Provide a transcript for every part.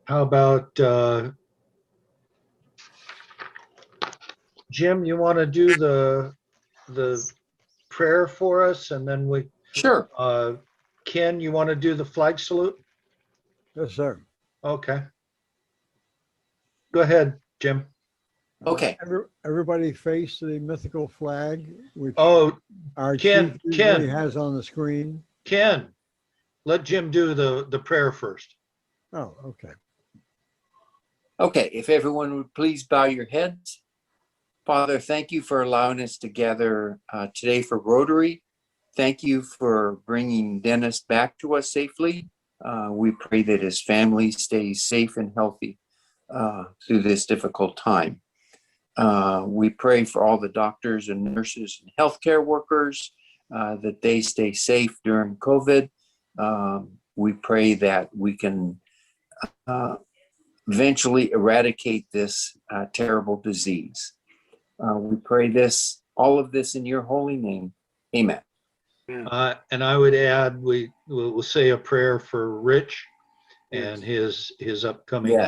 How about Jim, you want to do the prayer for us, and then we Sure. Ken, you want to do the flag salute? Yes, sir. Okay. Go ahead, Jim. Okay. Everybody face the mythical flag, which Oh, our Ken, chief usually Ken. has on the screen. Ken, let Jim do the prayer first. Oh, okay. Okay, if everyone would please bow your heads. Father, thank you for allowing us to gather today for Rotary. Thank you for bringing Dennis back to us safely. We pray that his family stays safe and healthy through this difficult time. We pray for all the doctors and nurses and healthcare workers that they stay safe during COVID. We pray that we can eventually eradicate this terrible disease. We pray all of this in your holy name. Amen. And I would add, we'll say a prayer for Rich and his upcoming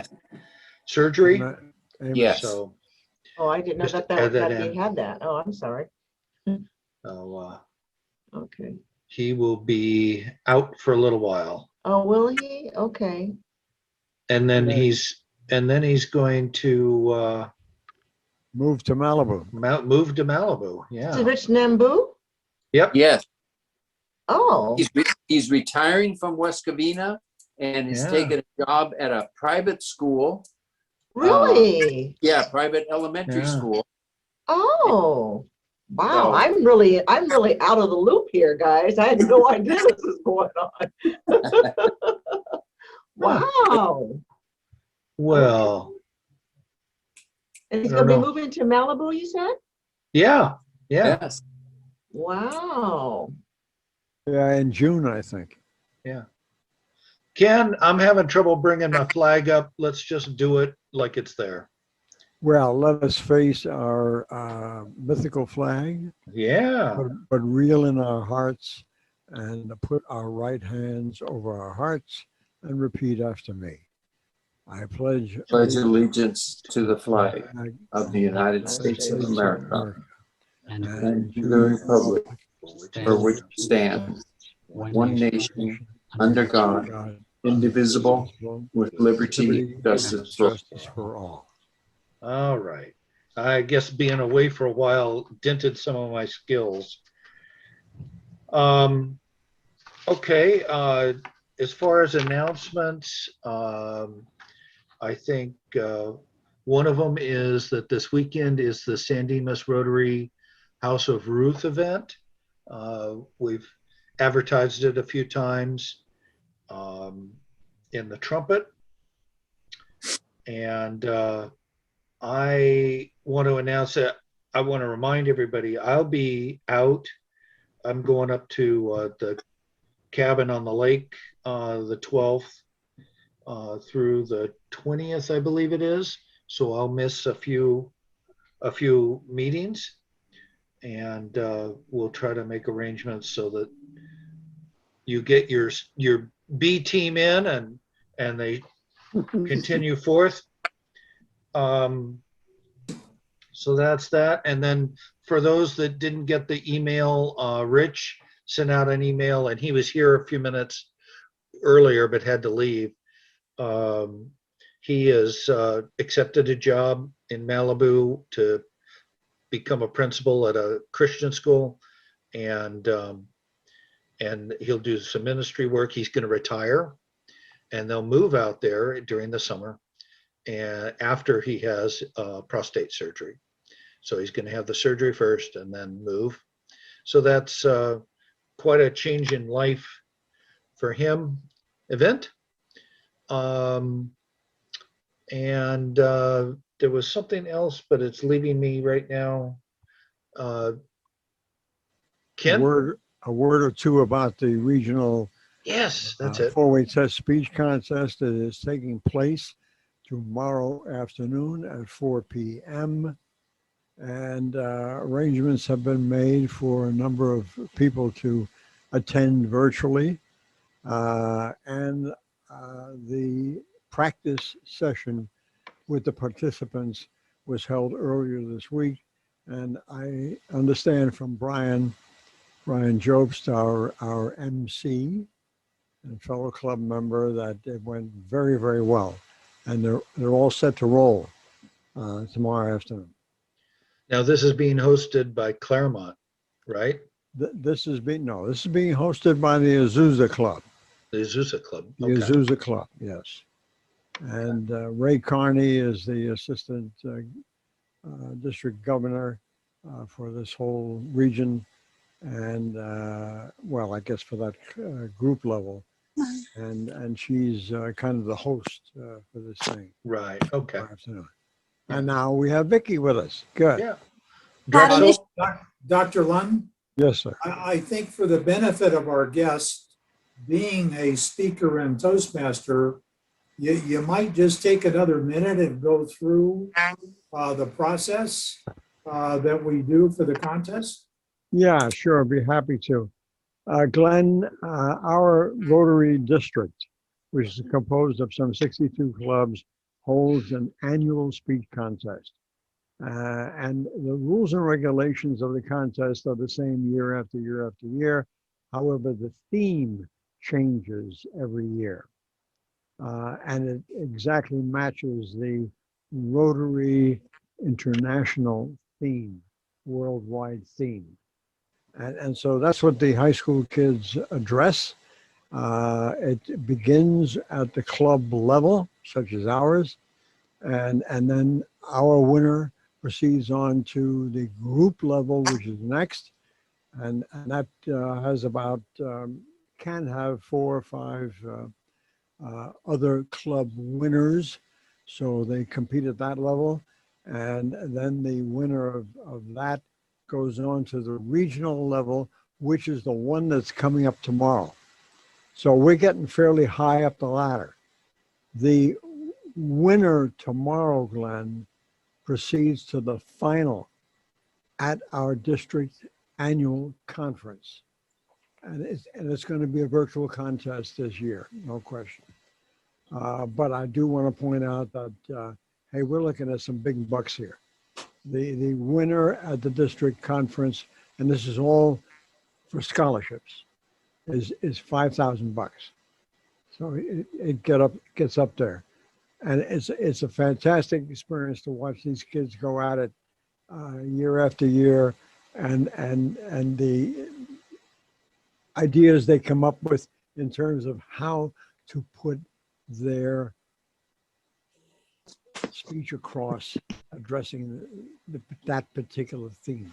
surgery. Amen. Yes. So, Oh, I didn't know just that add that he in. had that. Oh, I'm sorry. Okay. He will be out for a little while, Oh, will he? Okay. and then Yeah. he's going to Move to Malibu. move to Malibu. Yeah. Is Rich Nambu? Yep. Yes. Oh, He's retiring from West Covina and is Yeah. taking a job at a private school. really? Private elementary Yeah. school. Oh, wow. So- I'm really out of the loop here, guys. I had no idea this was going on. Wow. Well, And he's I going to don't be know. moving to Malibu, you said? yeah. Yes. Wow. Yeah, in June, I think. Ken, I'm having trouble bringing my flag up. Let's just do it like it's there. Well, let us face our mythical flag, Yeah. but reel in our hearts and put our right hands over our hearts and repeat after me. I pledge Allegiance to the flag flag of the United States of America and to the republic for which it stands, one nation, under God, indivisible, with liberty, justice for all. All right. I guess being away for a while dented some of my skills. Okay. As far as announcements, I think one of them is that this weekend is the San Dimas Rotary House of Ruth event. We've advertised it a few times in the Trumpet. And I want to announce that I want to remind everybody I'll be out. I'm going up to the cabin on the lake the 12th through the 20th, I believe it is. So I'll miss a few meetings, and we'll try to make arrangements so that you get your B team in and they continue forth. So that's that. And then for those that didn't get the email, Rich sent out an email, and he was here a few minutes earlier but had to leave. He has accepted a job in Malibu to become a principal at a Christian school, and he'll do some ministry work. He's going to retire, and they'll move out there during the summer, and after he has prostate surgery. So he's going to have the surgery first and then move. So that's quite a change in life for him event. And there was something else, but it's leaving me right now. Ken? A word or two about the regional Yes, that's it. four-way test speech contest that is taking place tomorrow afternoon at 4 p.m. And arrangements have been made for a number of people to attend virtually. And the practice session with the participants was held earlier this week. And I understand from Brian Jobst, our MC and fellow club member, that it went very, very well. And they're all set to roll tomorrow afternoon. Now, this is being hosted by Claremont, right? This is being hosted by the Azusa Club. The Azusa Club. The Okay. Azusa Club, yes. And Ray Carney is the assistant district governor for this whole region. And well, I guess for that group level. And she's kind of the host for this thing. Right. Okay. Afternoon. And now we have Vicky with us. Good. Yeah. Drexel. Dr. Lund, Yes, sir. I think for the benefit of our guests, being a speaker and Toastmaster, you might just take another minute and go through the process that we do for the contest. Yeah, sure. I'd be happy to. Glenn, our Rotary District, which is composed of some 62 clubs, holds an annual speech contest. And the rules and regulations of the contest are the same year after year after year. However, the theme changes every year. And it exactly matches the Rotary International theme, worldwide theme. And so that's what the high school kids address. It begins at the club level, such as ours, and then our winner proceeds on to the group level, which is next, and that has about can have 4 or 5 other club winners, so they compete at that level, and then the winner of that goes on to the regional level, which is the one that's coming up tomorrow. So we're getting fairly high up the ladder. The winner tomorrow, Glenn, proceeds to the final at our district annual conference. And it's going to be a virtual contest this year, no question. But I do want to point out that, hey, we're looking at some big bucks here. The winner at the district conference, and this is all for scholarships, is $5,000. So it gets up there, and it's a fantastic experience to watch these kids go at it year after year, and the ideas they come up with in terms of how to put their speech across, addressing that particular theme.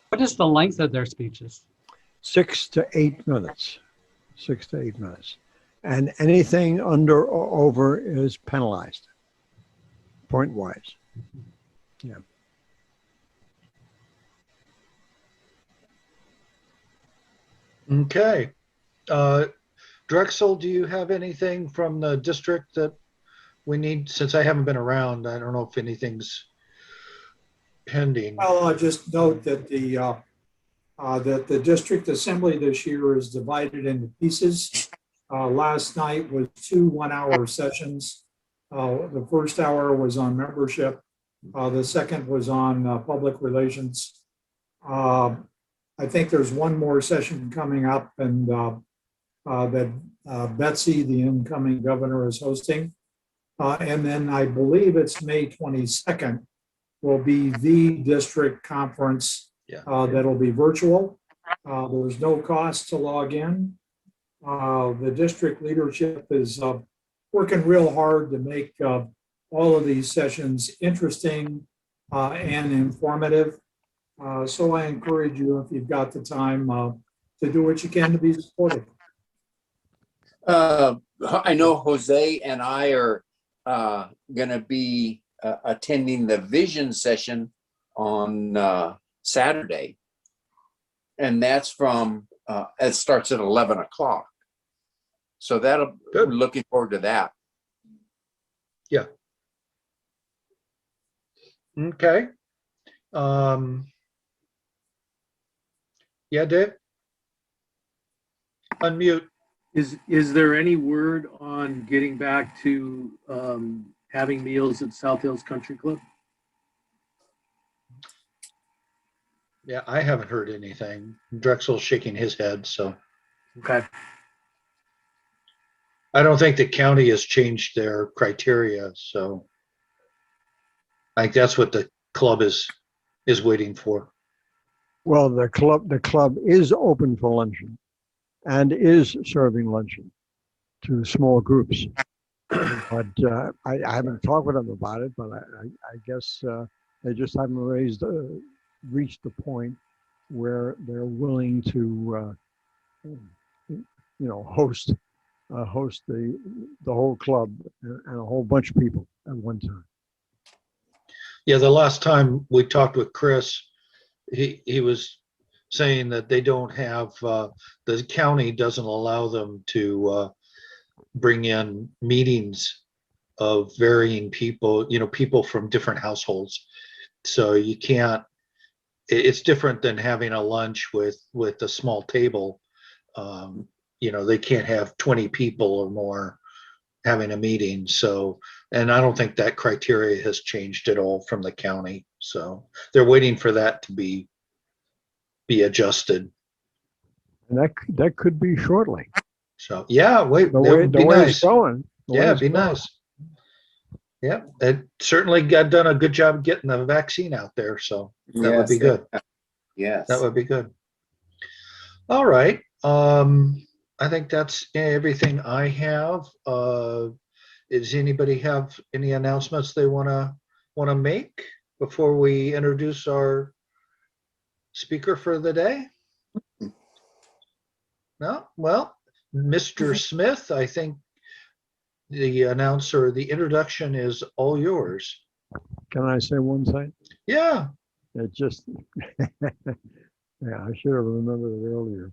What is the length of their speeches? 6 to 8 minutes. 6 to 8 minutes. And anything under or over is penalized, point-wise. Yeah. Okay. Drexel, do you have anything from the district that we need? Since I haven't been around, I don't know if anything's pending. Well, I'll just note that the district assembly this year is divided into pieces. Last night was 2 one-hour sessions. The first hour was on membership. The second was on public relations. I think there's one more session coming up, and that Betsy, the incoming governor, is hosting. And then I believe it's May 22nd will be the district conference that'll be virtual. There's no cost to log in. The district leadership is working real hard to make all of these sessions interesting and informative. So I encourage you, if you've got the time, to do what you can to be supportive. I know Jose and I are going to be attending the vision session on Saturday. And that's from, it starts at 11 o'clock. So Good. we're looking forward to that. Yeah. Okay. Yeah, Dave? Unmute. Is there any word on getting back to having meals at South Hills Country Club? Yeah, I haven't heard anything. Drexel's shaking his head, so Okay. I don't think the county has changed their criteria, so I think that's what the club is waiting for. Well, the club is open for luncheon and is serving luncheon to small groups. But I haven't talked with them about it, but I guess they just haven't reached the point where they're willing to, host the whole club and a whole bunch of people at one time. Yeah, the last time we talked with Chris, he was saying that they don't have, the county doesn't allow them to bring in meetings of varying people, people from different households. So you can't, it's different than having a lunch with a small table. They can't have 20 people or more having a meeting. So, and I don't think that criteria has changed at all from the county. So they're waiting for that to be adjusted. And that could be shortly. So yeah, wait, The that way would the be way nice. it's going. Yeah, it'd be nice. Yeah, it certainly got done a good job getting the vaccine out there. So that would be good. Yes. That would be good. All right. I think that's everything I have. Does anybody have any announcements they want to make before we introduce our speaker for the day? No? Well, Mr. Smith, I think the introduction is all yours. Can I say one thing? Yeah. It just, yeah, I should have remembered it earlier.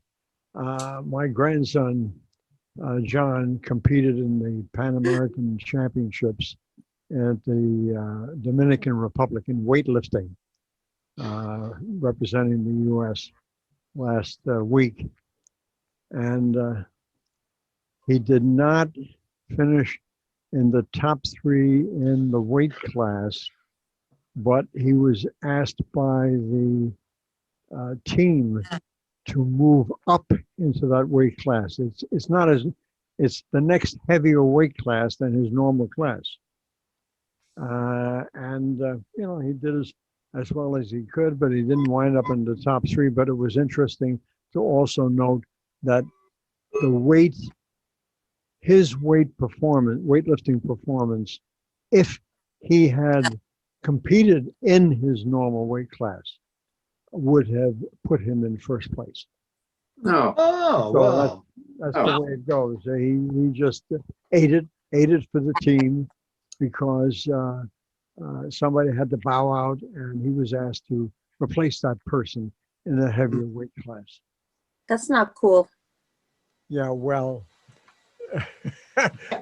My grandson, John, competed in the Pan American Championships at the Dominican Republic in weightlifting, representing the U.S. last week. And he did not finish in the top 3 in the weight class, but he was asked by the team to move up into that weight class. It's the next heavier weight class than his normal class. He did as well as he could, but he didn't wind up in the top 3. But it was interesting to also note that his weightlifting performance, if he had competed in his normal weight class, would have put him in first place. No. Oh, So wow. that's the way it goes. He just ate it for the team because somebody had to bow out, and he was asked to replace that person in a heavier weight class. That's not cool. Yeah, well,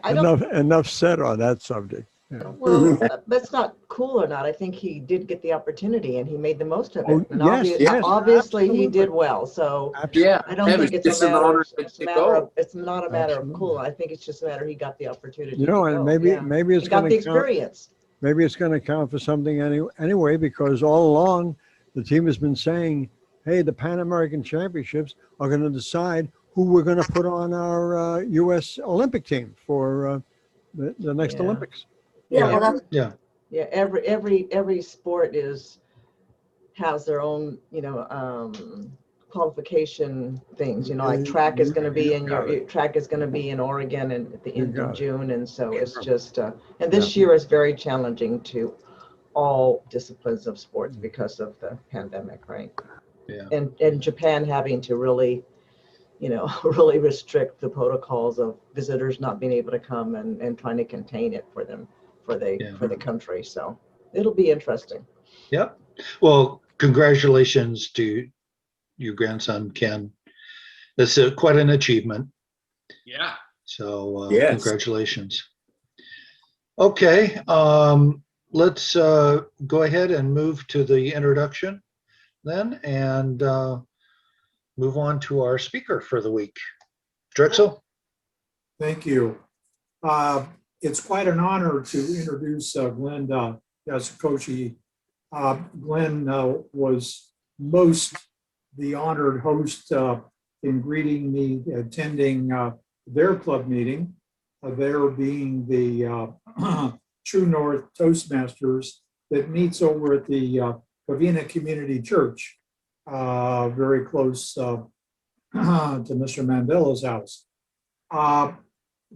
I don't, enough said on that subject. Yeah. well, that's not cool or not. I think he did get the opportunity and he made the most of it. Oh, And yes, obviously he absolutely. did well. So Yeah. I don't It think was it's just a an matter honor of, to it's a go. matter of, it's not a matter of Absolutely. cool. I think it's just a matter he got the opportunity You know, to and go. maybe Yeah. it's He got going the to count. experience. Maybe it's going to count for something anyway, because all along the team has been saying, "Hey, the Pan American Championships are going to decide who we're going to put on our U.S. Olympic team for the next Yeah. Olympics." Yeah, well, that's Yeah. Yeah, every sport has their own, qualification things, like track is going to be track is going to be in Oregon and at the end of June. And so it's just, and this year is very challenging to all disciplines of sports because of the pandemic, right? Yeah. And Japan having to really, really restrict the protocols of visitors not being able to come and trying to contain it for them, for the country. So it'll be interesting. Yep. Well, congratulations to your grandson, Ken. That's quite an achievement. Yeah. So Yes. congratulations. Okay. Let's go ahead and move to the introduction then, and move on to our speaker for the week. Drexel? Thank you. It's quite an honor to introduce Glenn Yasakoshi. Glenn was most the honored host in greeting me attending their club meeting, there being the True North Toastmasters that meets over at the Covina Community Church, very close to Mr. Mandela's house.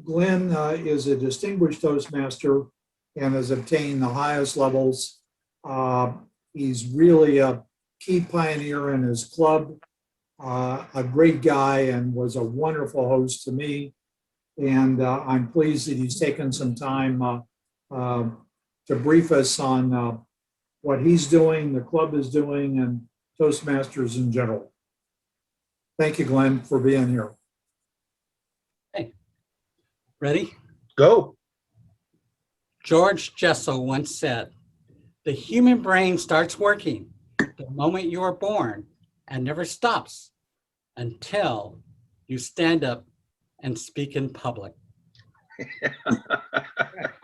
Glenn is a distinguished Toastmaster and has obtained the highest levels. He's really a key pioneer in his club, a great guy, and was a wonderful host to me. And I'm pleased that he's taken some time to brief us on what he's doing, the club is doing, and Toastmasters in general. Thank you, Glenn, for being here. Ready? Go. George Jessel once said, "The human brain starts working the moment you are born and never stops until you stand up and speak in public."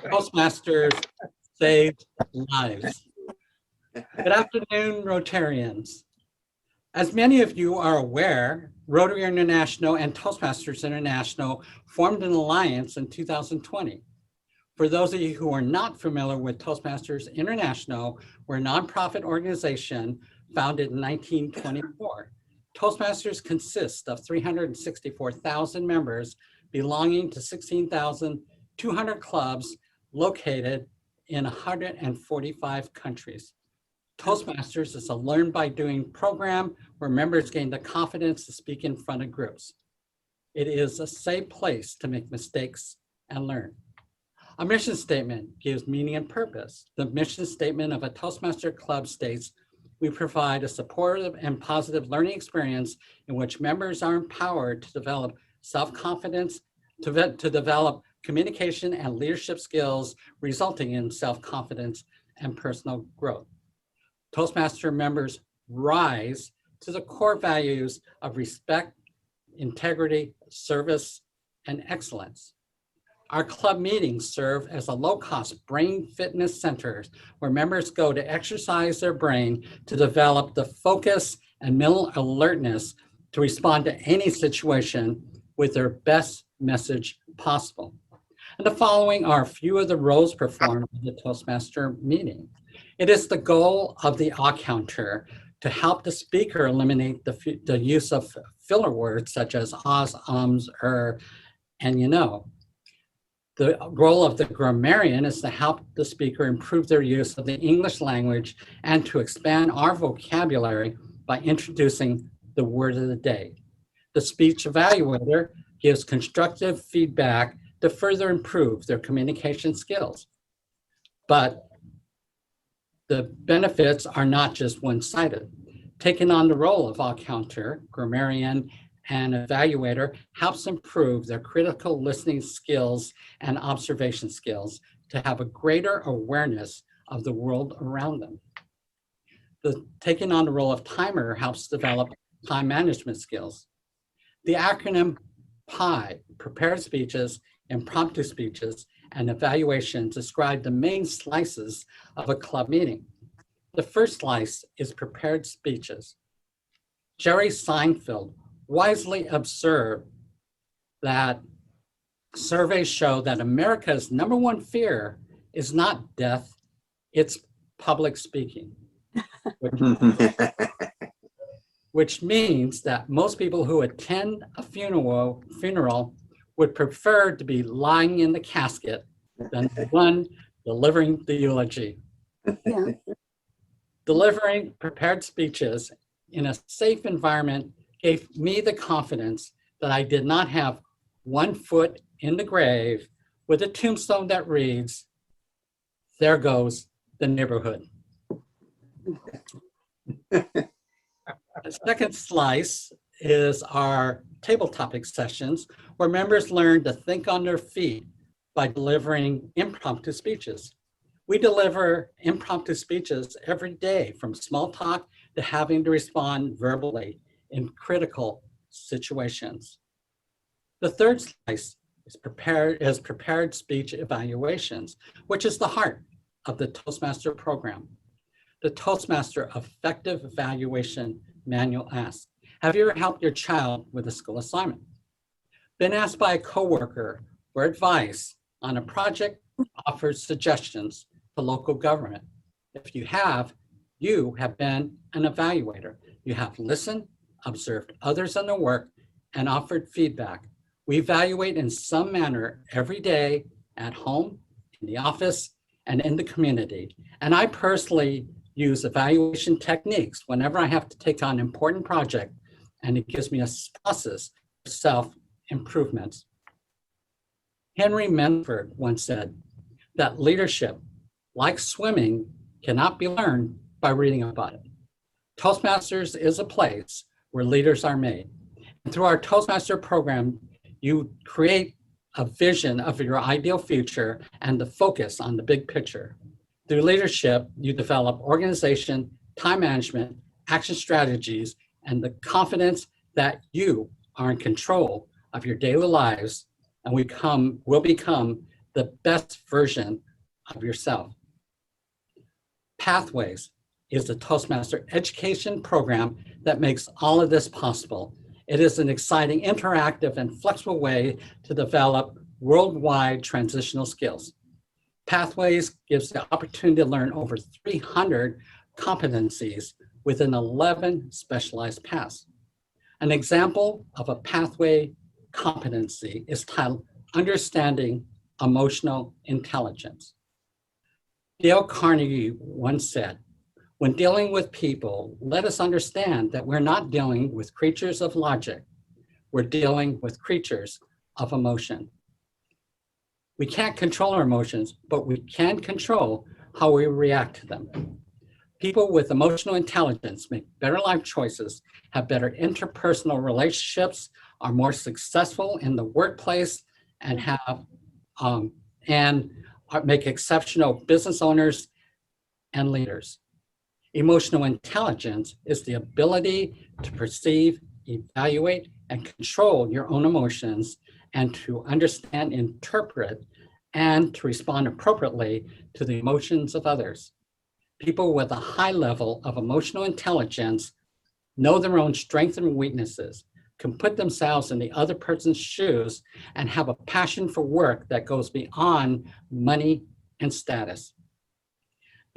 Toastmasters saved lives. Good afternoon, Rotarians. As many of you are aware, Rotary International and Toastmasters International formed an alliance in 2020. For those of you who are not familiar with Toastmasters International, we're a nonprofit organization founded in 1924. Toastmasters consists of 364,000 members belonging to 16,200 clubs located in 145 countries. Toastmasters is a learn by doing program where members gain the confidence to speak in front of groups. It is a safe place to make mistakes and learn. A mission statement gives meaning and purpose. The mission statement of a Toastmaster club states, "We provide a supportive and positive learning experience in which members are empowered to develop self-confidence, to develop communication and leadership skills, resulting in self-confidence and personal growth." Toastmaster members rise to the core values of respect, integrity, service, and excellence. Our club meetings serve as a low-cost brain fitness centers where members go to exercise their brain to develop the focus and mental alertness to respond to any situation with their best message possible. And the following are a few of the roles performed in the Toastmaster meeting. It is the goal of the counter to help the speaker eliminate the use of filler words such as ums, and you know. The role of the grammarian is to help the speaker improve their use of the English language and to expand our vocabulary by introducing the word of the day. The speech evaluator gives constructive feedback to further improve their communication skills. But the benefits are not just one-sided. Taking on the role of counter, grammarian, and evaluator helps improve their critical listening skills and observation skills to have a greater awareness of the world around them. Taking on the role of timer helps develop time management skills. The acronym PI, prepared speeches, impromptu speeches, and evaluations describe the main slices of a club meeting. The first slice is prepared speeches. Jerry Seinfeld wisely observed that surveys show that America's #1 fear is not death, it's public speaking, which means that most people who attend a funeral would prefer to be lying in the casket than the one delivering the eulogy. Yeah. Delivering prepared speeches in a safe environment gave me the confidence that I did not have one foot in the grave with a tombstone that reads, "There goes the neighborhood." The second slice is our table topic sessions where members learn to think on their feet by delivering impromptu speeches. We deliver impromptu speeches every day, from small talk to having to respond verbally in critical situations. The third slice is prepared speech evaluations, which is the heart of the Toastmaster program. The Toastmaster Effective Evaluation Manual asks, have you ever helped your child with a school assignment? Been asked by a coworker for advice on a project, offered suggestions to local government? If you have been an evaluator. You have listened, observed others in their work, and offered feedback. We evaluate in some manner every day at home, in the office, and in the community. And I personally use evaluation techniques whenever I have to take on an important project, and it gives me a process of self-improvement. Henry Menford once said that leadership, like swimming, cannot be learned by reading about it. Toastmasters is a place where leaders are made. And through our Toastmaster program, you create a vision of your ideal future and the focus on the big picture. Through leadership, you develop organization, time management, action strategies, and the confidence that you are in control of your daily lives and will become the best version of yourself. Pathways is the Toastmaster education program that makes all of this possible. It is an exciting, interactive, and flexible way to develop worldwide transitional skills. Pathways gives the opportunity to learn over 300 competencies within 11 specialized paths. An example of a pathway competency is titled Understanding Emotional Intelligence. Dale Carnegie once said, when dealing with people, let us understand that we're not dealing with creatures of logic. We're dealing with creatures of emotion. We can't control our emotions, but we can control how we react to them. People with emotional intelligence make better life choices, have better interpersonal relationships, are more successful in the workplace, and make exceptional business owners and leaders. Emotional intelligence is the ability to perceive, evaluate, and control your own emotions, and to understand, interpret, and to respond appropriately to the emotions of others. People with a high level of emotional intelligence know their own strengths and weaknesses, can put themselves in the other person's shoes, and have a passion for work that goes beyond money and status.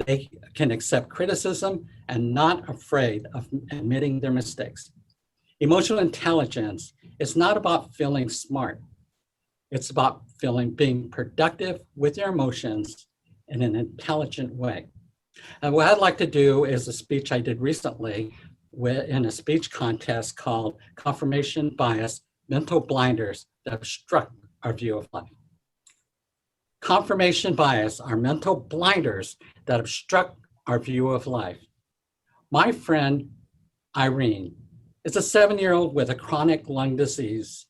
They can accept criticism and not afraid of admitting their mistakes. Emotional intelligence is not about feeling smart. It's about being productive with your emotions in an intelligent way. And what I'd like to do is a speech I did recently in a speech contest called Confirmation Bias, Mental Blinders That Obstruct Our View of Life. Confirmation bias are mental blinders that obstruct our view of life. My friend Irene is a 7-year-old with a chronic lung disease.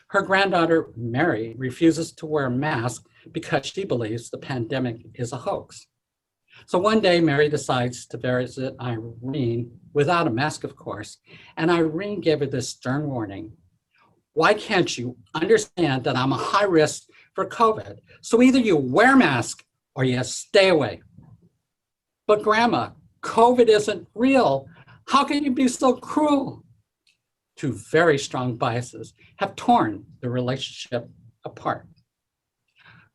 Her granddaughter Mary refuses to wear a mask because she believes the pandemic is a hoax. So one day Mary decides to visit Irene without a mask, of course, and Irene gave her this stern warning. Why can't you understand that I'm a high risk for COVID? So either you wear a mask or you stay away. But Grandma, COVID isn't real. How can you be so cruel? Two very strong biases have torn the relationship apart.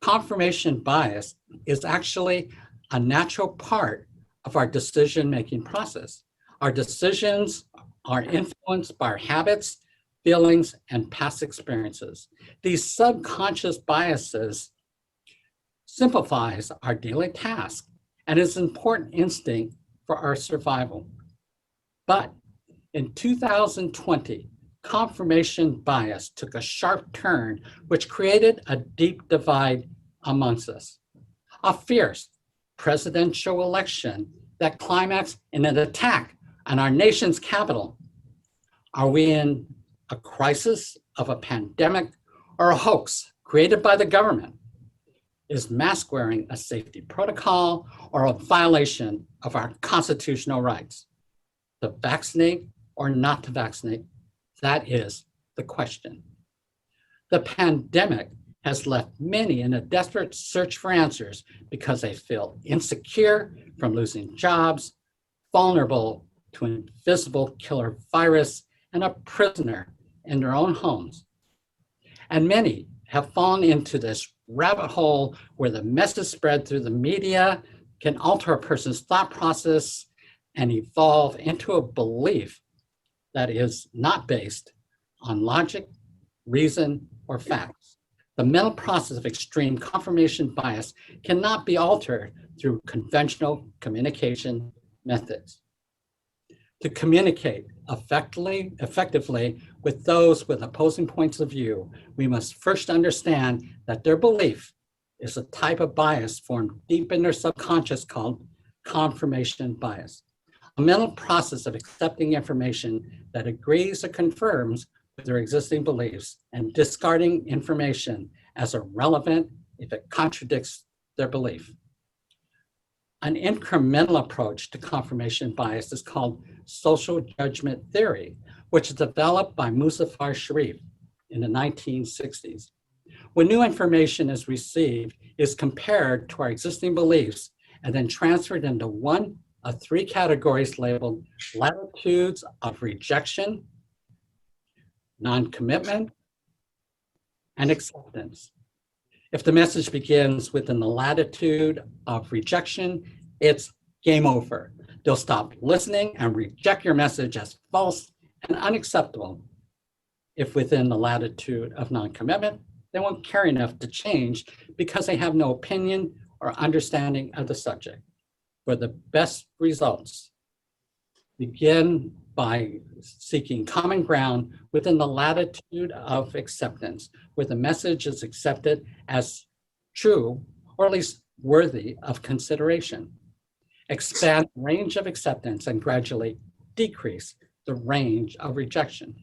Confirmation bias is actually a natural part of our decision-making process. Our decisions are influenced by our habits, feelings, and past experiences. These subconscious biases simplifies our daily task and is an important instinct for our survival. But in 2020, confirmation bias took a sharp turn, which created a deep divide amongst us. A fierce presidential election that climaxed in an attack on our nation's capital. Are we in a crisis of a pandemic or a hoax created by the government? Is mask wearing a safety protocol or a violation of our constitutional rights? To vaccinate or not to vaccinate? That is the question. The pandemic has left many in a desperate search for answers because they feel insecure from losing jobs, vulnerable to an invisible killer virus, and a prisoner in their own homes. And many have fallen into this rabbit hole where the message spread through the media can alter a person's thought process and evolve into a belief that is not based on logic, reason, or facts. The mental process of extreme confirmation bias cannot be altered through conventional communication methods. To communicate effectively with those with opposing points of view, we must first understand that their belief is a type of bias formed deep in their subconscious called confirmation bias, a mental process of accepting information that agrees or confirms with their existing beliefs and discarding information as irrelevant if it contradicts their belief. An incremental approach to confirmation bias is called social judgment theory, which was developed by Muzaffar Sharif in the 1960s. When new information is received, it is compared to our existing beliefs and then transferred into one of three categories labeled latitudes of rejection, non-commitment, and acceptance. If the message begins within the latitude of rejection, it's game over. They'll stop listening and reject your message as false and unacceptable. If within the latitude of non-commitment, they won't care enough to change because they have no opinion or understanding of the subject. For the best results, begin by seeking common ground within the latitude of acceptance, where the message is accepted as true, or at least worthy of consideration. Expand the range of acceptance and gradually decrease the range of rejection.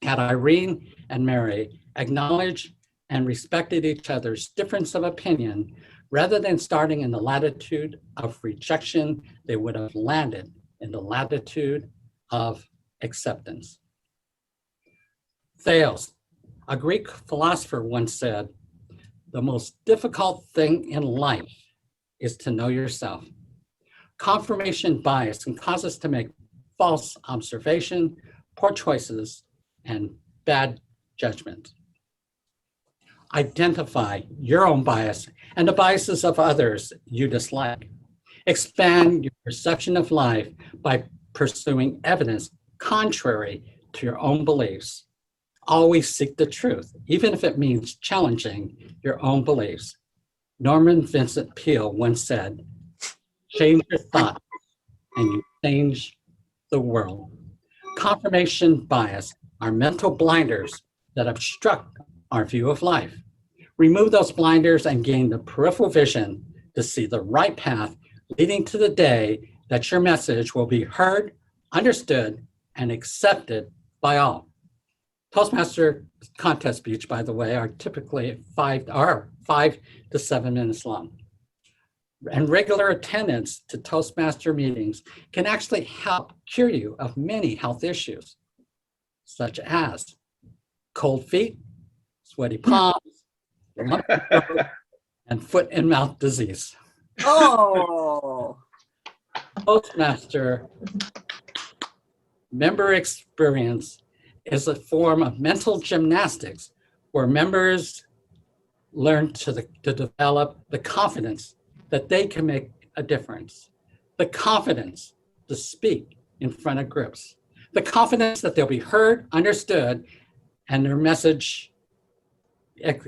Had Irene and Mary acknowledged and respected each other's difference of opinion, rather than starting in the latitude of rejection, they would have landed in the latitude of acceptance. Thales, a Greek philosopher, once said, "The most difficult thing in life is to know yourself." Confirmation bias can cause us to make false observation, poor choices, and bad judgment. Identify your own bias and the biases of others you dislike. Expand your perception of life by pursuing evidence contrary to your own beliefs. Always seek the truth, even if it means challenging your own beliefs. Norman Vincent Peale once said, "Change your thoughts and you change the world." Confirmation bias are mental blinders that obstruct our view of life. Remove those blinders and gain the peripheral vision to see the right path leading to the day that your message will be heard, understood, and accepted by all. Toastmaster contest speech, by the way, are typically 5 to 7 minutes long. And regular attendance to Toastmaster meetings can actually help cure you of many health issues, such as cold feet, sweaty palms, and foot and mouth disease. Oh, Toastmaster member experience is a form of mental gymnastics where members learn to develop the confidence that they can make a difference, the confidence to speak in front of groups, the confidence that they'll be heard, understood, and their message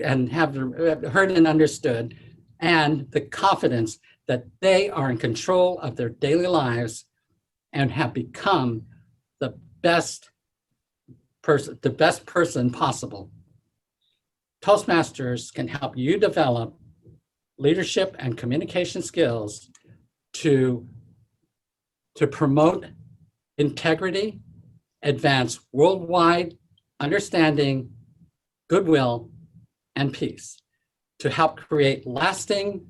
and have heard and understood, and the confidence that they are in control of their daily lives and have become the best person possible. Toastmasters can help you develop leadership and communication skills to promote integrity, advance worldwide understanding, goodwill, and peace, to help create lasting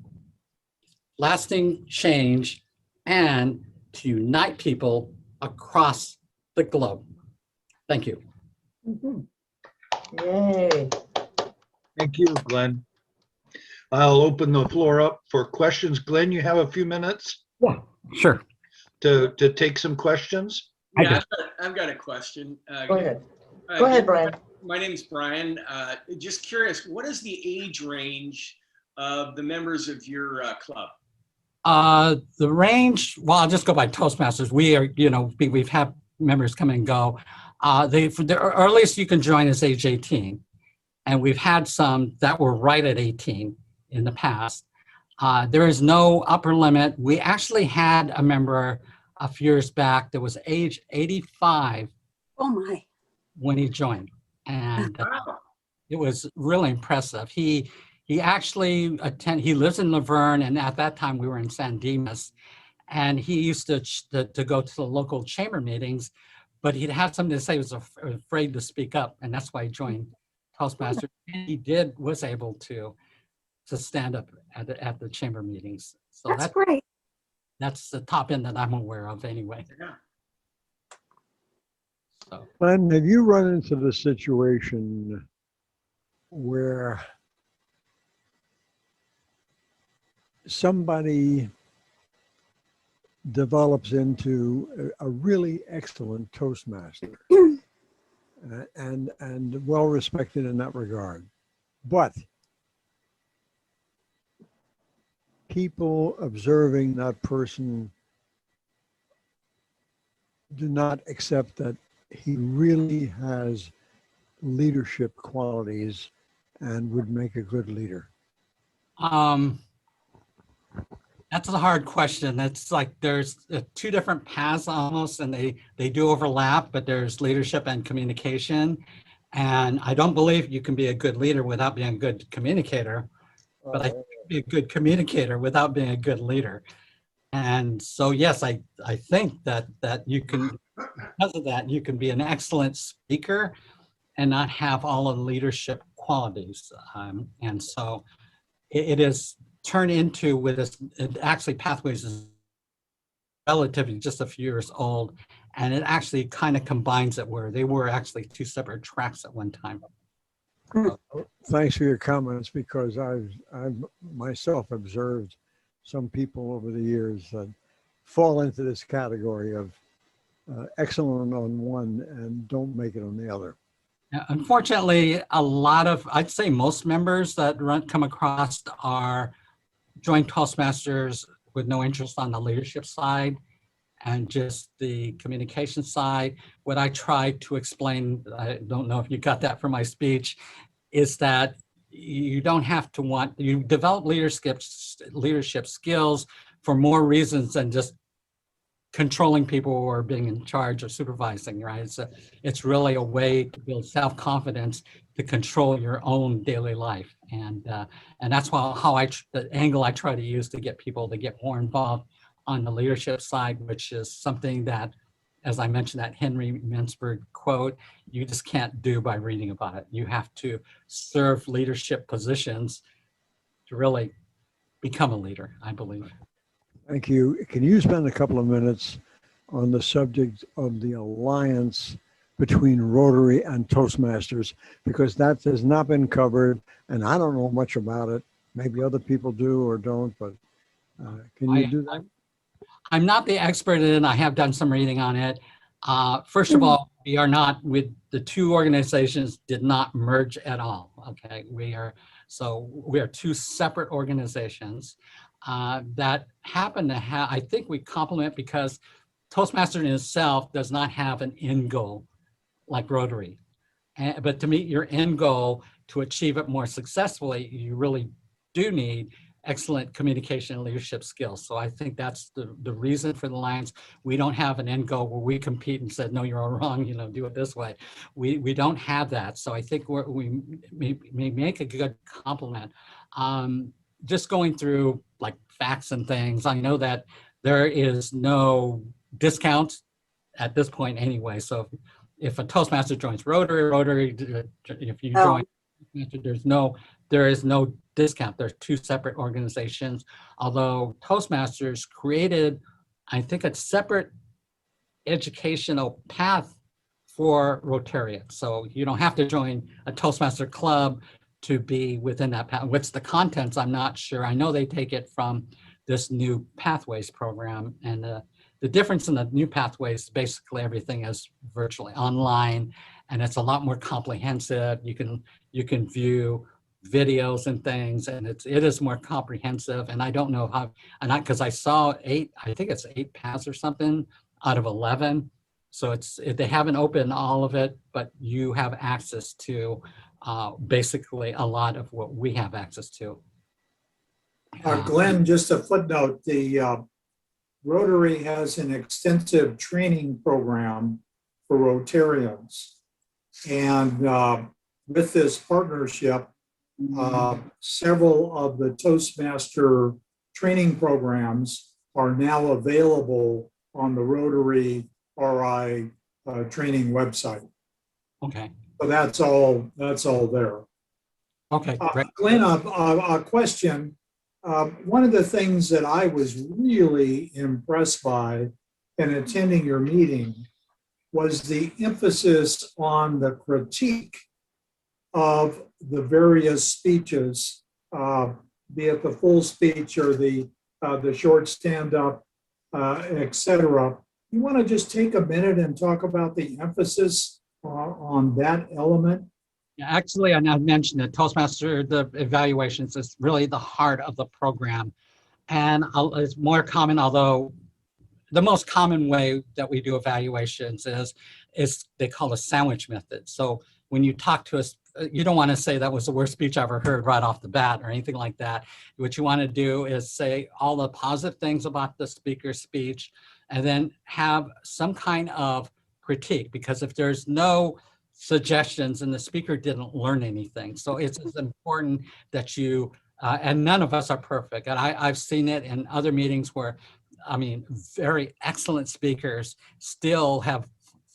change and to unite people across the globe. Thank you. Yay. Thank you, Glenn. I'll open the floor up for questions. Glenn, you have a few minutes Yeah, sure. to take some questions? I Yeah, do. I've got a question. Go ahead. Go ahead, Brian. My name's Brian. Just curious, what is the age range of the members of your club? The range, well, I'll just go by Toastmasters. We are, we've had members come and go. The earliest you can join is age 18. And we've had some that were right at 18 in the past. There is no upper limit. We actually had a member a few years back that was age 85 Oh my. when he joined. And Wow. it was really impressive. He actually he lives in Laverne, and at that time we were in San Dimas, and he used to go to the local chamber meetings, but he'd have something to say. He was afraid to speak up, and that's why he joined Toastmasters. And he was able to stand up at the chamber meetings. So That's great. that's the top end that I'm aware of anyway. Yeah. So. Glenn, have you run into the situation where somebody develops into a really excellent Toastmaster and well respected in that regard, but people observing that person do not accept that he really has leadership qualities and would make a good leader? That's a hard question. It's like there's two different paths almost, and they do overlap, but there's leadership and communication. And I don't believe you can be a good leader without being a good communicator, but I think you can be a good communicator without being a good leader. And so, yes, I think that you can, because of that, you can be an excellent speaker and not have all of the leadership qualities. And so it is turned into, with this, actually Pathways is relatively just a few years old, and it actually kind of combines it where they were actually two separate tracks at one time. Thanks for your comments, because I've myself observed some people over the years that fall into this category of excellent on one and don't make it on the other. Now, unfortunately, a lot of, I'd say most members that come across join Toastmasters with no interest on the leadership side and just the communication side. What I tried to explain, I don't know if you got that from my speech, is that you don't have to you develop leadership skills for more reasons than just controlling people or being in charge or supervising, right? So it's really a way to build self-confidence to control your own daily life. And that's the angle I try to use to get people to get more involved on the leadership side, which is something that, as I mentioned, that Henry Mintzberg quote, you just can't do by reading about it. You have to serve leadership positions to really become a leader, I believe. Thank you. Can you spend a couple of minutes on the subject of the alliance between Rotary and Toastmasters? Because that has not been covered, and I don't know much about it. Maybe other people do or don't, but can you do that? I'm not the expert in it. I have done some reading on it. First of all, we are not, with the two organizations did not merge at all. Okay, we are two separate organizations that happen to have, I think we complement, because Toastmasters in itself does not have an end goal like Rotary. But to meet your end goal, to achieve it more successfully, you really do need excellent communication and leadership skills. So I think that's the reason for the alliance. We don't have an end goal where we compete and said, no, you're all wrong, do it this way. We don't have that. So I think we may make a good complement. Just going through like facts and things, I know that there is no discount at this point anyway. So if a Toastmaster joins Rotary, if you join, there is no discount. They're two separate organizations. Although Toastmasters created, I think, a separate educational path for Rotarians. So you don't have to join a Toastmaster club to be within that path. What's the contents, I'm not sure. I know they take it from this new Pathways program, and the difference in the new Pathways, basically everything is virtually online, and it's a lot more comprehensive. You can view videos and things, and it is more comprehensive. And I don't know how, and because I saw I think it's 8 paths or something out of 11. So they haven't opened all of it, but you have access to basically a lot of what we have access to. Glenn, just a footnote, the Rotary has an extensive training program for Rotarians. And with this partnership, several of the Toastmaster training programs are now available on the Rotary RI training website. Okay. So that's all there. Okay, great. Glenn, a question. One of the things that I was really impressed by in attending your meeting was the emphasis on the critique of the various speeches, be it the full speech or the short stand-up, etc. You want to just take a minute and talk about the emphasis on that element? Yeah, actually, I mentioned it. Toastmaster, the evaluations is really the heart of the program. And it's more common, although the most common way that we do evaluations is they call a sandwich method. So when you talk to us, you don't want to say that was the worst speech I ever heard right off the bat or anything like that. What you want to do is say all the positive things about the speaker's speech, and then have some kind of critique, because if there's no suggestions and the speaker didn't learn anything. So it's important that you, and none of us are perfect. And I've seen it in other meetings where, I mean, very excellent speakers still have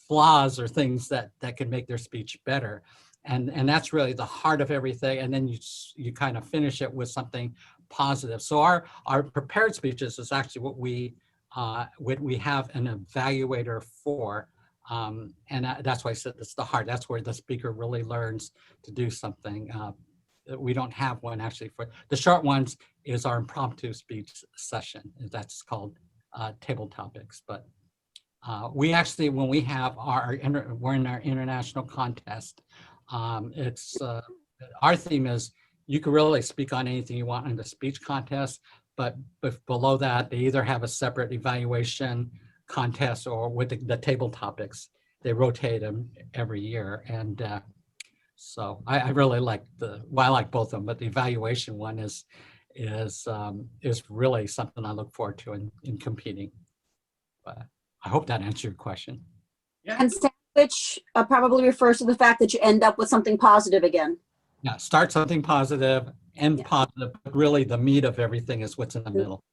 flaws or things that can make their speech better. And that's really the heart of everything. And then you kind of finish it with something positive. So our prepared speeches is actually what we have an evaluator for. And that's why I said it's the heart. That's where the speaker really learns to do something. We don't have one actually for the short ones. Is our impromptu speech session. That's called table topics. But we actually, when we have we're in our international contest. It's our theme is you can really speak on anything you want in the speech contest. But below that, they either have a separate evaluation contest or with the table topics. They rotate them every year. And so I really like I like both of them, but the evaluation one is really something I look forward to in competing. But I hope that answered your question. Yeah. And sandwich probably refers to the fact that you end up with something positive again. Yeah, start something positive, end Yeah. positive, but really the meat of everything is what's in the middle.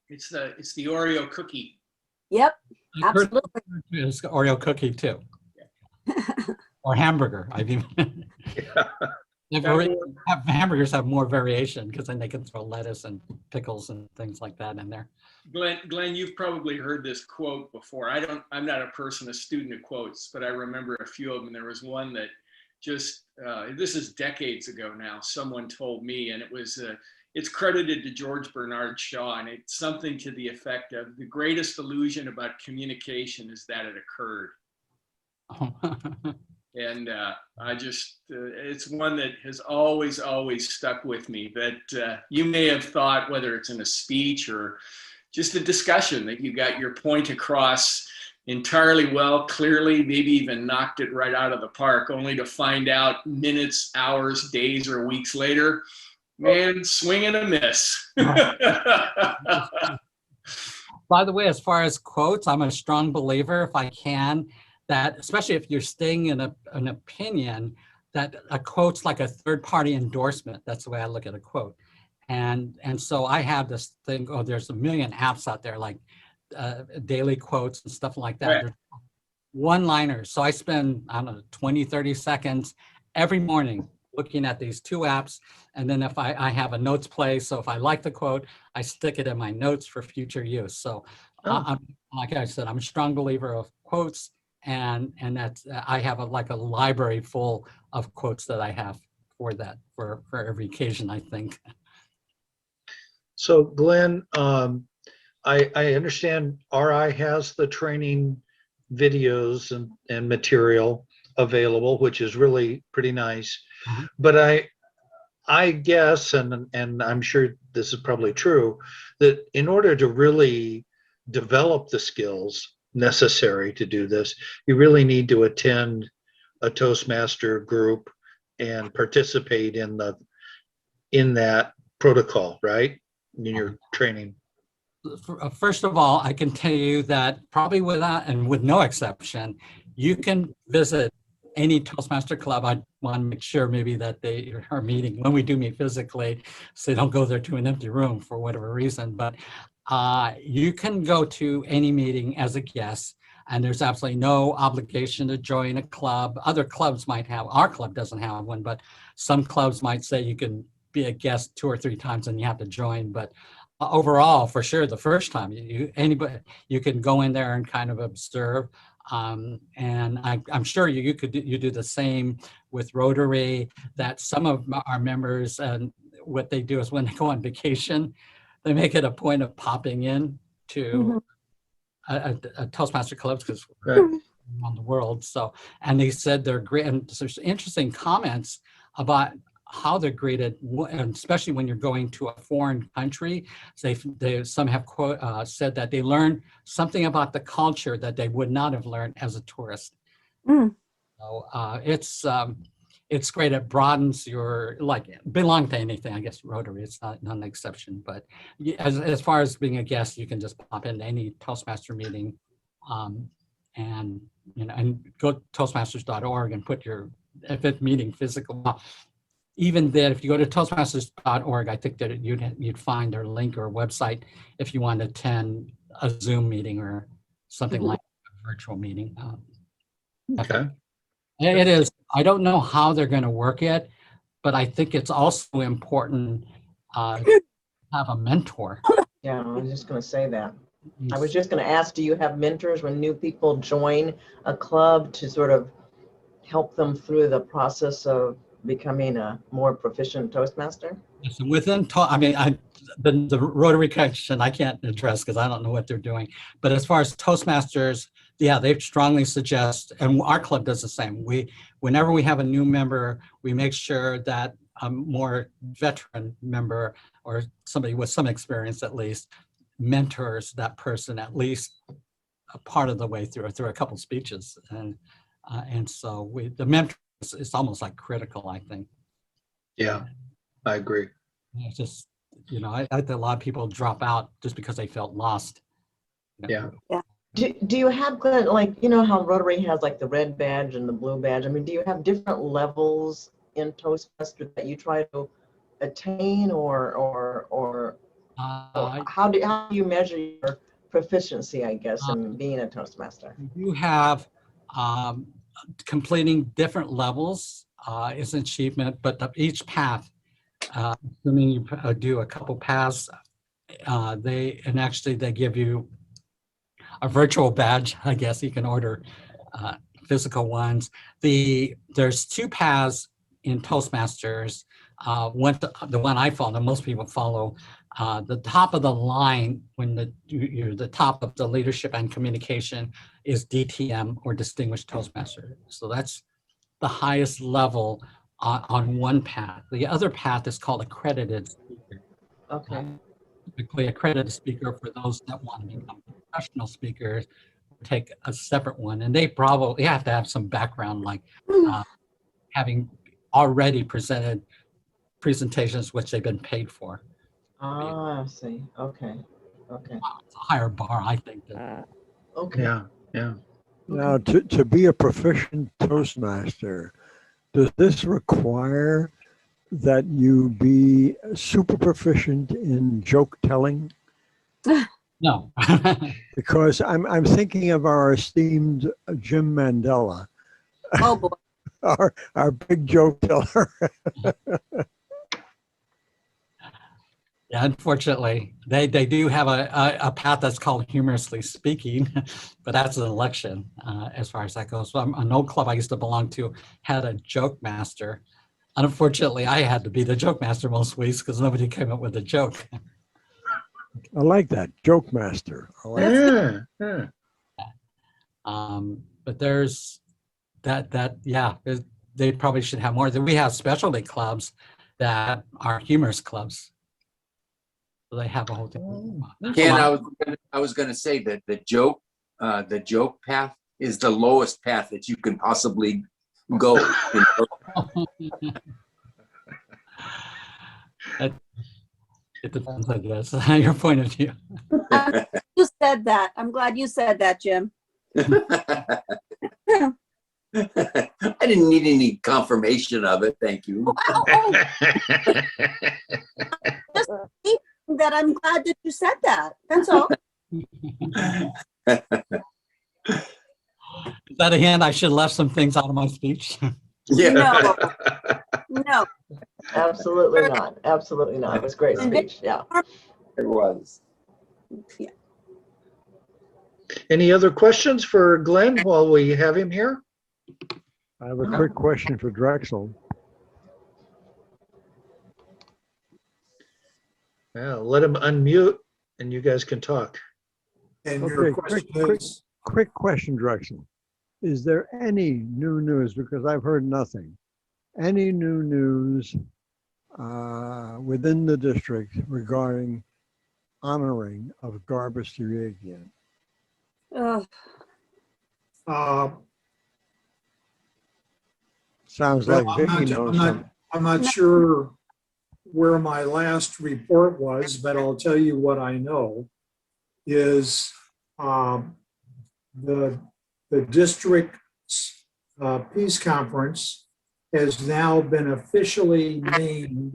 It's the Oreo cookie. Yep, I've heard absolutely. it's Oreo cookie too, or hamburger. I've even hamburgers have more variation because then they can throw lettuce and pickles and things like that in there. Glenn, you've probably heard this quote before. I'm not a student of quotes, but I remember a few of them. There was one that just, this is decades ago now, someone told me, and it's credited to George Bernard Shaw, and it's something to the effect of, the greatest illusion about communication is that it occurred. And it's one that has always stuck with me, that you may have thought, whether it's in a speech or just a discussion, that you got your point across entirely well, clearly, maybe even knocked it right out of the park, only to find out minutes, hours, days, or weeks later, man, swing and a miss. By the way, as far as quotes, I'm a strong believer, if I can, that especially if you're staying in an opinion, that a quote's like a third-party endorsement. That's the way I look at a quote. And so I have this thing, there's a million apps out there like daily quotes and stuff like that. Right. One-liners. So I spend, 20, 30 seconds every morning looking at these two apps. And then if I have a notes place, so if I like the quote, I stick it in my notes for future use. So like I said, I'm a strong believer of quotes, and that's, I have a library full of quotes that I have for that, for every occasion, I think. So Glenn, I understand RI has the training videos and material available, which is really pretty nice. Mhm. But I guess, and I'm sure this is probably true, that in order to really develop the skills necessary to do this, you really need to attend a Toastmaster group and participate in that protocol, right? In your training. First of all, I can tell you that probably without and with no exception, you can visit any Toastmaster club. I want to make sure maybe that they are meeting when we do meet physically, so they don't go there to an empty room for whatever reason. But you can go to any meeting as a guest, and there's absolutely no obligation to join a club. Other clubs might have, our club doesn't have one, but some clubs might say you can be a guest 2 or 3 times and you have to join. But overall, for sure, the first time anybody you can go in there and kind of observe, and I'm sure you do the same with Rotary. That some of our members, and what they do is when they go on vacation, they make it a point of popping in to a Toastmaster clubs because Right. around the world. So, and they said they're great, and there's interesting comments about how they're greeted, and especially when you're going to a foreign country. So some have said that they learn something about the culture that they would not have learned as a tourist. So it's great. It broadens your, like, belong to anything. I guess Rotary, it's not an exception. But as far as being a guest, you can just pop into any Toastmaster meeting, and go to Toastmasters.org and put your meeting physical. Even then, if you go to Toastmasters.org, I think that you'd find their link or website if you want to attend a Zoom meeting or something like a virtual meeting. Okay. It is. I don't know how they're going to work it, but I think it's also important to have a mentor. Yeah, I was just going to say that. I was just going to ask, do you have mentors when new people join a club to sort of help them through the process of becoming a more proficient Toastmaster? Yes, and within, the Rotary connection, I can't address because I don't know what they're doing. But as far as Toastmasters, yeah, they strongly suggest, and our club does the same. Whenever we have a new member, we make sure that a more veteran member or somebody with some experience at least mentors that person at least a part of the way through a couple speeches, and so the mentor is almost like critical, I think. Yeah, I agree. It's just, I think a lot of people drop out just because they felt lost. Yeah. Do you have, Glenn, like, how Rotary has like the red badge and the blue badge? I mean, do you have different levels in Toastmaster that you try to attain, or how do you measure your proficiency, I guess, in being a Toastmaster? You have completing different levels is an achievement, but each path, assuming you do a couple paths, they give you a virtual badge. I guess you can order physical ones. There's 2 paths in Toastmasters. The one I follow, most people follow, the top of the line when you're the top of the leadership and communication is DTM, or Distinguished Toastmaster. So that's the highest level on one path. The other path is called Accredited Speaker. Okay. Typically, accredited speaker, for those that want to become professional speakers, take a separate one, and they probably have to have some background, like having already presented presentations which they've been paid for. I see. Okay. It's a higher bar, I think. Okay. Yeah. Now, to be a proficient Toastmaster, does this require that you be super proficient in joke telling? No. Because I'm thinking of our esteemed Jim Mandela, Oh, boy. our big joke teller. Yeah, unfortunately, they do have a path that's called Humorously Speaking, but that's an election as far as that goes. So an old club I used to belong to had a joke master, Unfortunately, I had to be the joke master most weeks because nobody came up with a joke. I like that, joke master. I like Yeah, yeah. But there's yeah, they probably should have more. We have specialty clubs that are humorous clubs. So they have a whole thing. Ken, I was gonna say that the joke path is the lowest path that you can possibly go. It depends, I guess, on your point of view. You said that. I'm glad you said that, Jim. I didn't need any confirmation of it. Thank you. Just that I'm glad that you said that. That's all. Is that a hint? I should have left some things out of my speech. Yeah. No, no. Absolutely not. Absolutely not. It was a great speech. Yeah. It was. Any other questions for Glenn while we have him here? I have a quick question for Drexel. Yeah, let him unmute and you guys can talk. And your Okay, question is, quick question, Drexel. Is there any new news, because I've heard nothing, any new news within the district regarding honoring of Garbus Turagian? Ugh. Sounds well, like Vicky knows something. I'm not sure where my last report was, but I'll tell you what I know is the district's peace conference has now been officially named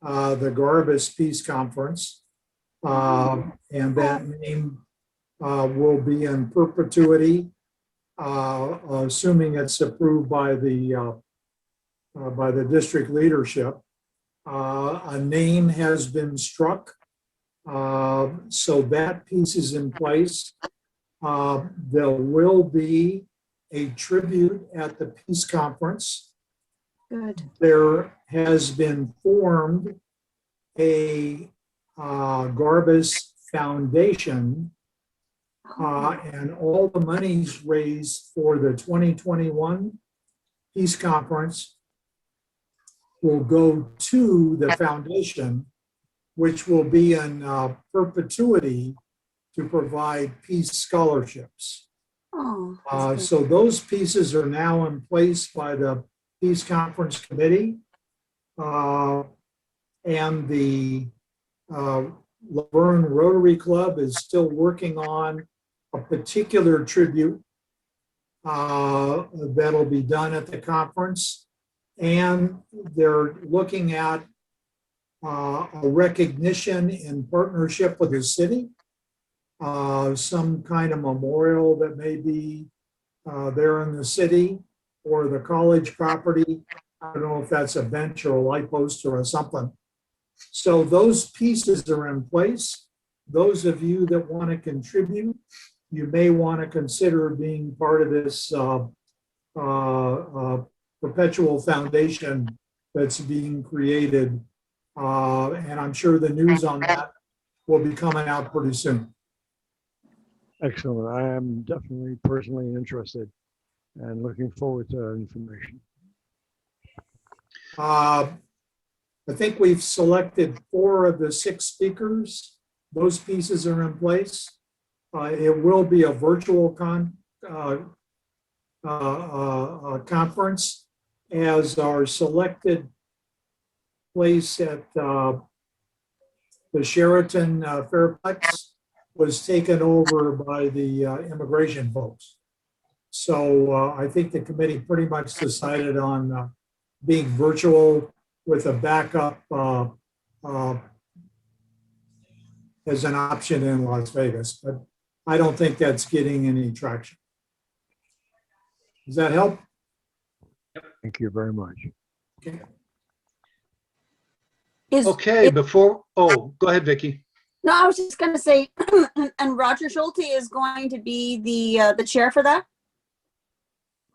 the Garbus Peace Conference. And that name will be in perpetuity, assuming it's approved by the district leadership. A name has been struck, so that piece is in place. There will be a tribute at the peace conference. Good. There has been formed a Garbus Foundation, and all the monies raised for the 2021 peace conference will go to the foundation, which will be in perpetuity to provide peace scholarships. Oh, that's good. So those pieces are now in place by the Peace Conference Committee. And the Laverne Rotary Club is still working on a particular tribute that'll be done at the conference. And they're looking at a recognition in partnership with the city, some kind of memorial that may be there in the city or the college property. I don't know if that's a bench or a light post or something. So those pieces are in place. Those of you that want to contribute, you may want to consider being part of this perpetual foundation that's being created. And I'm sure the news on that will be coming out pretty soon. Excellent. I am definitely personally interested and looking forward to that information. I think we've selected 4 of the 6 speakers. Those pieces are in place. It will be a virtual conference, as our selected place at the Sheraton Fairplex was taken over by the immigration folks. So I think the committee pretty much decided on being virtual with a backup as an option in Las Vegas, but I don't think that's getting any traction. Does that help? Thank you very much. Okay. Okay, before, oh, go ahead, Vicky. No, I was just going to say, and Roger Schulte is going to be the chair for that?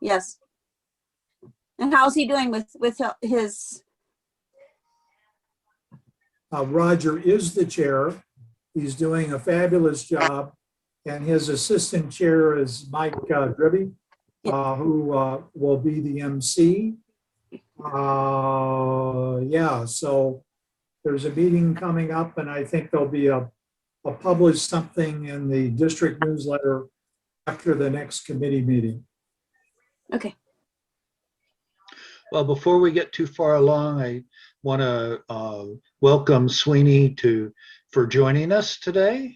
Yes. And how's he doing with his? Roger is the chair. He's doing a fabulous job. And his assistant chair is Mike Dribby, who will be the MC. Yeah, so there's a meeting coming up, and I think there'll be a published something in the district newsletter after the next committee meeting. Okay. Well, before we get too far along, I want to welcome Sweeney for joining us today.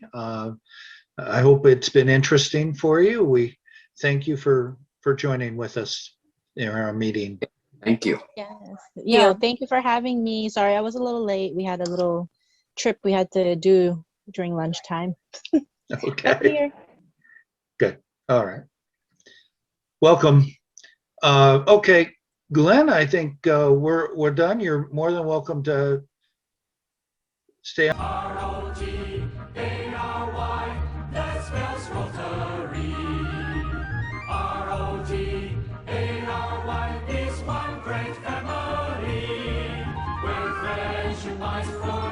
I hope it's been interesting for you. We thank you for joining with us in our meeting. Thank you. Yes. Yeah. Thank you for having me. Sorry, I was a little late. We had a little trip we had to do during lunchtime. But Okay, here. good. All right. Welcome. Okay, Glenn, I think we're done. You're more than welcome to stay on. R-O-T-A-R-Y, that spells Rotary. R-O-T-A-R-Y is one great family. We're friends, united for